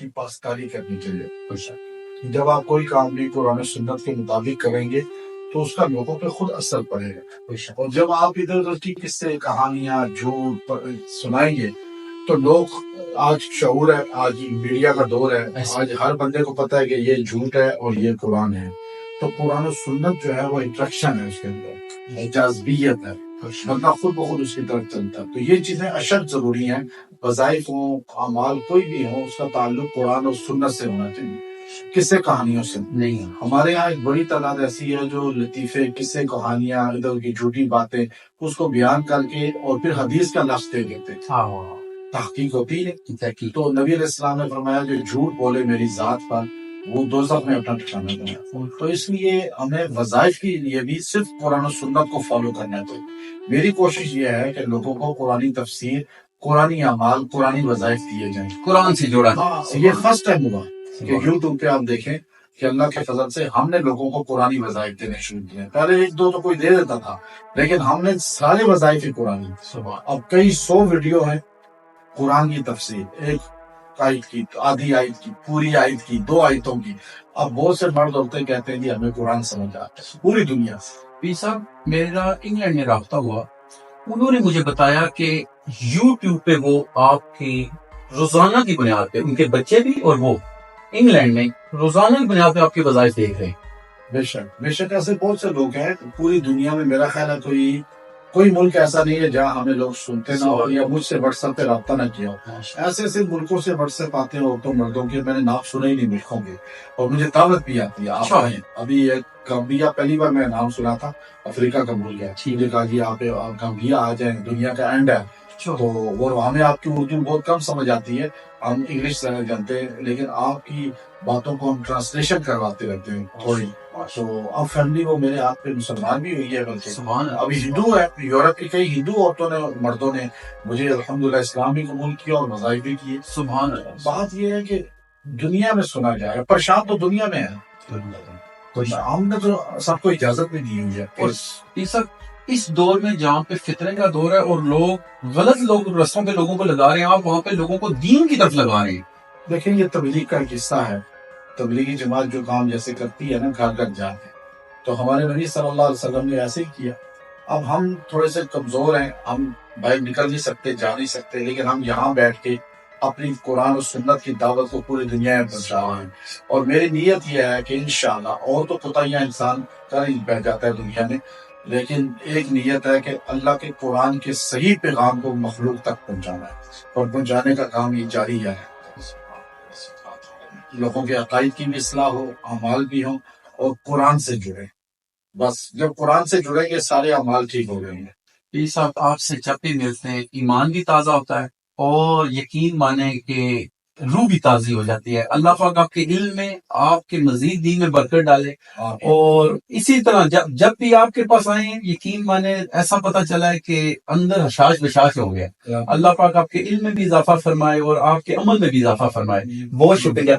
کی پاسداری کرنی چاہیے. جب آپ کوئی کام بھی قرآن و سنت کے مطابق کریں گے تو اس کا لوگوں پہ خود اثر پڑے گا. اور جب آپ ادھر ادھر کی قصے کہانیاں جھوٹ سنائیں گے تو لوگ، آج شعور ہے، آج میڈیا کا دور ہے، آج ہر بندے کو پتا ہے کہ یہ جھوٹ ہے اور یہ قرآن ہے. تو قرآن و سنت جو ہے وہ انٹریکشن ہے، اس کے اندر جاذبیت ہے، بندہ خود بخود اس کی طرف چلتا ہے. تو یہ چیزیں اشد ضروری ہیں. وظائف ہوں، اعمال کوئی بھی ہو، اس کا تعلق قرآن اور سنت سے ہونا چاہیے، قصے کہانیوں سے نہیں. ہمارے یہاں ایک بڑی تعداد ایسی ہے جو لطیفے، قصے کہانیاں، ادھر کی جھوٹی باتیں اس کو بیان کر کے اور پھر حدیث کا لفظ دے دیتے. تحقیق ہوتی ہے. تو نبی علیہ السلام نے فرمایا جو جھوٹ بولے میری ذات پر وہ دوزخ میں اپنا ٹھکانہ بنائے. تو اس لیے ہمیں وظائف کے لیے بھی صرف قرآن و سنت کو فالو کرنا چاہیے. میری کوشش یہ ہے کہ لوگوں کو قرآنی تفسیر، قرآنی اعمال، قرآنی وظائف دیے جائیں، قرآن سے جوڑا. یہ فرسٹ ٹائم ہوا کہ یوٹیوب پہ آپ دیکھیں کہ اللہ کے فضل سے ہم نے لوگوں کو قرآنی وظائف دینے شروع کیے. پہلے ایک دو تو کوئی دے دیتا تھا، لیکن ہم نے سارے وظائف قرآنی. اب کئی 100 ویڈیو ہیں قرآن کی تفسیر، ایک آیت کی، آدھی آیت کی، پوری آیت کی، 2 آیتوں کی. اب بہت سے مرد عورتیں کہتے ہیں جی ہمیں قرآن سمجھ آتا ہے پوری دنیا سے. پیر صاحب، میرا انگلینڈ میں رابطہ ہوا، انہوں نے مجھے بتایا کہ یوٹیوب پہ وہ آپ کی روزانہ کی بنیاد پہ، ان کے بچے بھی اور وہ انگلینڈ میں روزانہ کی بنیاد پہ آپ کی وظائف دیکھ رہے ہیں. بے شک ایسے بہت سے لوگ ہیں پوری دنیا میں. میرا خیال ہے کوئی ملک ایسا نہیں ہے جہاں ہمیں لوگ سنتے نہ ہو یا مجھ سے واٹس ایپ پہ رابطہ نہ کیا ہو. ایسے ایسے ملکوں سے واٹس ایپ آتے ہیں عورتوں مردوں کے، میں نے نام سنا ہی نہیں ملکوں کے، اور مجھے دعوت بھی آتی ہے آپ آئیں. ابھی ایک گامبیا، پہلی بار میں نام سنا تھا، افریقہ کا ملک ہے. مجھے کہا جی آپ گامبیا آ جائیں، دنیا کا اینڈ ہے. تو وہ ہمیں آپ کی اردو بہت کم سمجھ آتی ہے، ہم انگلش جانتے ہیں، لیکن آپ کی باتوں کو ہم ٹرانسلیشن کرواتے رہتے ہیں تھوڑی. تو اب فیملی وہ میرے ہاتھ پہ مسلمان بھی ہوئی ہے، بلکہ ابھی ہندو ہے. یورپ کی کئی ہندو عورتوں نے، مردوں نے مجھے الحمدللہ اسلام بھی قبول کیا اور وظائف بھی کیے. سبحان اللہ. بات یہ ہے کہ دنیا میں سنا جائے، پریشان تو دنیا میں ہے. ہم نے تو سب کو اجازت بھی دی ہوئی ہے. اور اس دور میں جہاں پہ فتنے کا دور ہے اور لوگ رستوں پہ لوگوں کو لگا رہے ہیں، آپ وہاں پہ لوگوں کو دین کی طرف لگا رہے ہیں. دیکھیں یہ تبلیغ کا قصہ ہے. تبلیغی جماعت جو کام جیسے کرتی ہے نا، گھر گھر جا کے، تو ہمارے نبی صلی اللہ علیہ وسلم نے ایسے ہی کیا. اب ہم تھوڑے سے کمزور ہیں، ہم باہر نکل نہیں سکتے، جا نہیں سکتے، لیکن ہم یہاں بیٹھ کے اپنی قرآن و سنت کی دعوت کو پوری دنیا میں پہنچا رہے ہیں. اور میری نیت یہ ہے کہ انشاءاللہ، اور تو کوتاہیاں انسان کر ہی بیٹھ جاتا ہے دنیا میں، لیکن ایک نیت ہے کہ اللہ کے قرآن کے صحیح پیغام کو مخلوق تک پہنچانا ہے، اور پہنچانے کا کام یہ جاری ہے. لوگوں کے عقائد کی بھی اصلاح ہو، اعمال بھی ہوں، اور قرآن سے جڑے. بس جب قرآن سے جڑیں گے سارے اعمال ٹھیک ہو گئے ہیں. یہ صاحب آپ سے جب بھی ملتے ہیں ایمان بھی تازہ ہوتا ہے، اور یقین مانیں کہ روح بھی تازی ہو جاتی ہے. اللہ پاک آپ کے علم میں، آپ کے مزید دین میں برکت ڈالے. اور اسی طرح جب بھی آپ کے پاس آئے ہیں، یقین مانیں ایسا پتہ چلا ہے کہ اندر حشاش بشاش ہو گیا. اللہ پاک آپ کے علم میں بھی اضافہ فرمائے اور آپ کے عمل میں بھی اضافہ فرمائے. بہت شکریہ.